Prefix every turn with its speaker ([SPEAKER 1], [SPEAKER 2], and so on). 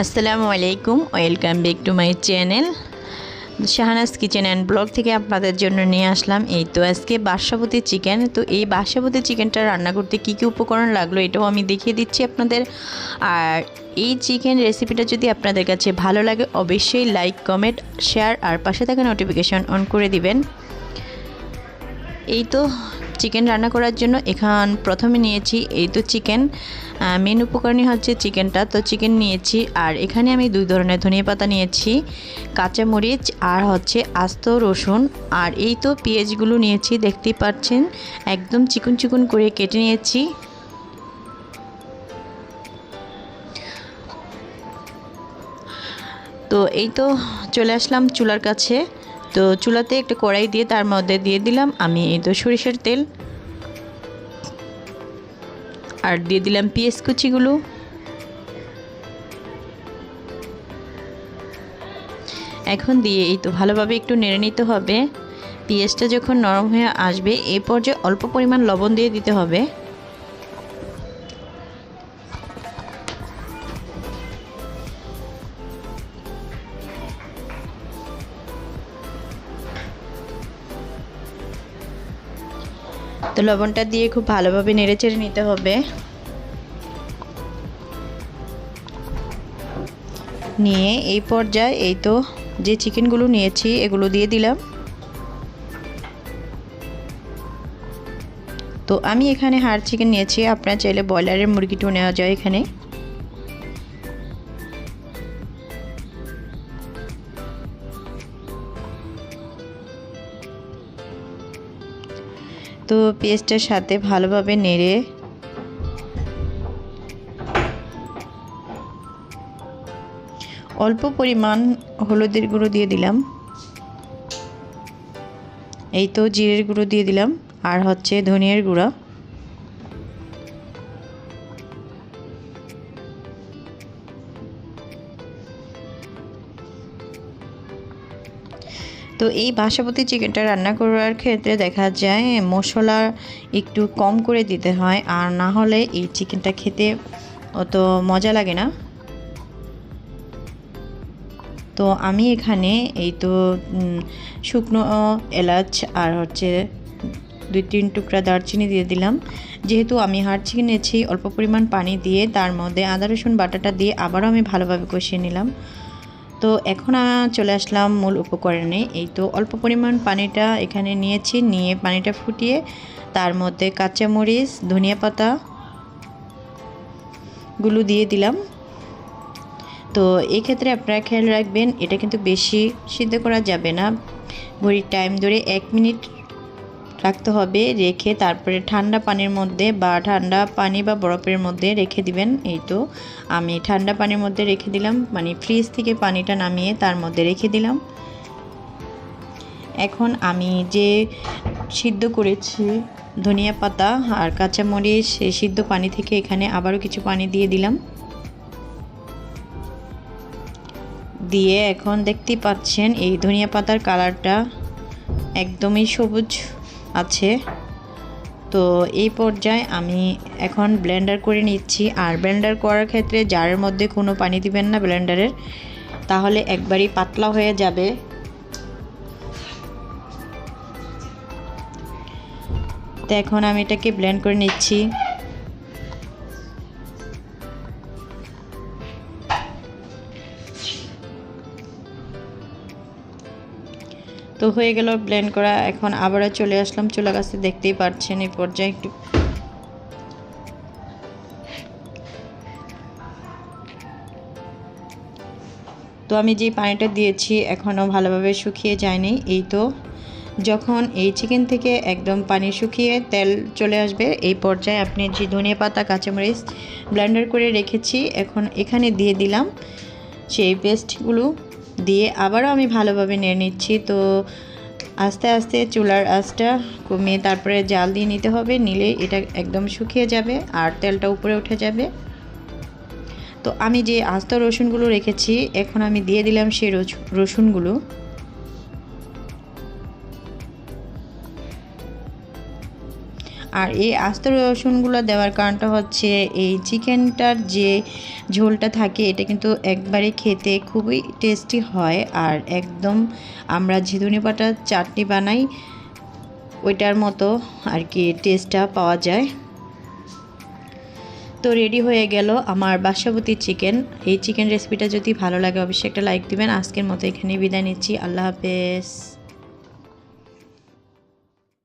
[SPEAKER 1] আসসালামু আলাইকুম, welcome back to my channel Shahanaz kitchen and blog থেকে আপনাদের জন্য নিয়ে আসলাম এই তো আজকে বাসাবতী চিকেন। তো এই বাসাবতী চিকেনটা রান্না করতে কী কী উপকরণ লাগলো এটাও আমি দেখিয়ে দিচ্ছি আপনাদের। আর এই চিকেন রেসিপিটা যদি আপনাদের কাছে ভালো লাগে অবশ্যই লাইক, কমেন্ট, শেয়ার আর পাশে থাকা নোটিফিকেশন অন করে দিবেন। এই তো চিকেন রান্না করার জন্য এখন প্রথমে নিয়েছি এই তো চিকেন। মেন উপকরণই হচ্ছে চিকেনটা। তো চিকেন নিয়েছি আর এখানে আমি 2 ধরনের ধনিয়া পাতা নিয়েছি, কাঁচামরিচ আর হচ্ছে আস্ত রসুন। আর এই তো পেঁয়াজগুলো নিয়েছি, দেখতেই পাচ্ছেন একদম চিকন চিকন করে কেটে নিয়েছি। তো এই তো চলে আসলাম চুলার কাছে। তো চুলাতে একটা কড়াই দিয়ে তার মধ্যে দিয়ে দিলাম আমি এই তো সরিষার তেল, আর দিয়ে দিলাম পেঁয়াজ কুচিগুলো। এখন দিয়ে এই তো ভালোভাবে একটু নেড়ে নিতে হবে। পেঁয়াজটা যখন নরম হয়ে আসবে এই পর্যায়ে অল্প পরিমাণ লবণ দিয়ে দিতে হবে। তো লবণটা দিয়ে খুব ভালোভাবে নেড়েচেড়ে নিতে হবে। নিয়ে এই পর্যায়ে এই তো যে চিকেনগুলো নিয়েছি এগুলো দিয়ে দিলাম। তো আমি এখানে হাড় চিকেন নিয়েছি, আপনারা চাইলে ব্রয়লারের মুরগিটাও নেওয়া যায় এখানে। তো পেঁয়াজটার সাথে ভালোভাবে নেড়ে অল্প পরিমাণ হলুদের গুঁড়ো দিয়ে দিলাম, এই তো জিরের গুঁড়ো দিয়ে দিলাম আর হচ্ছে ধনিয়ার গুঁড়ো। তো এই বাসাবতী চিকেনটা রান্না করার ক্ষেত্রে দেখা যায় মশলা একটু কম করে দিতে হয়, আর না হলে এই চিকেনটা খেতে অত মজা লাগে না। তো আমি এখানে এই তো শুকনো এলাচ আর হচ্ছে 2-3 টুকরা দারচিনি দিয়ে দিলাম। যেহেতু আমি হাড় চিকেন নিয়েছি অল্প পরিমাণ পানি দিয়ে তার মধ্যে আদা রসুন বাটাটা দিয়ে আবারও আমি ভালোভাবে কষিয়ে নিলাম। তো এখন চলে আসলাম মূল উপকরণে। এই তো অল্প পরিমাণ পানিটা এখানে নিয়েছি, নিয়ে পানিটা ফুটিয়ে তার মধ্যে কাঁচামরিচ, ধনিয়া পাতা গুলো দিয়ে দিলাম। তো এই ক্ষেত্রে আপনারা খেয়াল রাখবেন এটা কিন্তু বেশি সিদ্ধ করা যাবে না, ঘড়ির টাইম ধরে 1 মিনিট রাখতে হবে, রেখে তারপরে ঠান্ডা পানির মধ্যে বা ঠান্ডা পানি বা বরফের মধ্যে রেখে দিবেন। এই তো আমি ঠান্ডা পানির মধ্যে রেখে দিলাম, মানে ফ্রিজ থেকে পানিটা নামিয়ে তার মধ্যে রেখে দিলাম। এখন আমি যে সিদ্ধ করেছি ধনিয়া পাতা আর কাঁচামরিচ সেই সিদ্ধ পানি থেকে এখানে আবারও কিছু পানি দিয়ে দিলাম। দিয়ে এখন দেখতেই পাচ্ছেন এই ধনিয়া পাতার কালারটা একদমই সবুজ আছে। তো এই পর্যায়ে আমি এখন ব্লেন্ডার করে নিচ্ছি। আর ব্লেন্ডার করার ক্ষেত্রে জারের মধ্যে কোনো পানি দিবেন না ব্লেন্ডারের, তাহলে একবারই পাতলা হয়ে যাবে। তো এখন আমি এটাকে ব্লেন্ড করে নিচ্ছি। তো হয়ে গেল ব্লেন্ড করা। এখন আবারও চলে আসলাম চুলা কাছে, দেখতেই পাচ্ছেন এই পর্যায়ে একটু তো আমি যে পানিটা দিয়েছি এখনও ভালোভাবে শুকিয়ে যায়নি। এই তো যখন এই চিকেন থেকে একদম পানি শুকিয়ে তেল চলে আসবে এই পর্যায়ে আপনি যে ধনিয়া পাতা, কাঁচামরিচ ব্লেন্ডার করে রেখেছি এখন এখানে দিয়ে দিলাম সেই পেস্টগুলো। দিয়ে আবারও আমি ভালোভাবে নেড়ে নিচ্ছি। তো আস্তে আস্তে চুলার আঁচটা কমিয়ে তারপরে জাল দিয়ে নিতে হবে, নিলে এটা একদম শুকিয়ে যাবে আর তেলটা উপরে উঠে যাবে। তো আমি যে আস্ত রসুনগুলো রেখেছি এখন আমি দিয়ে দিলাম সেই রসুনগুলো। আর এই আস্ত রসুনগুলো দেওয়ার কারণটা হচ্ছে এই চিকেনটার যে ঝোলটা থাকে এটা কিন্তু একবারে খেতে খুবই টেস্টি হয়। আর একদম আমরা যে ধনেপাতার চাটনি বানাই ওইটার মতো আর কি টেস্টটা পাওয়া যায়। তো রেডি হয়ে গেল আমার বাসাবতী চিকেন। এই চিকেন রেসিপিটা যদি ভালো লাগে অবশ্যই একটা লাইক দিবেন। আজকের মতো এখানেই বিদায় নিচ্ছি। আল্লাহ হাফেজ।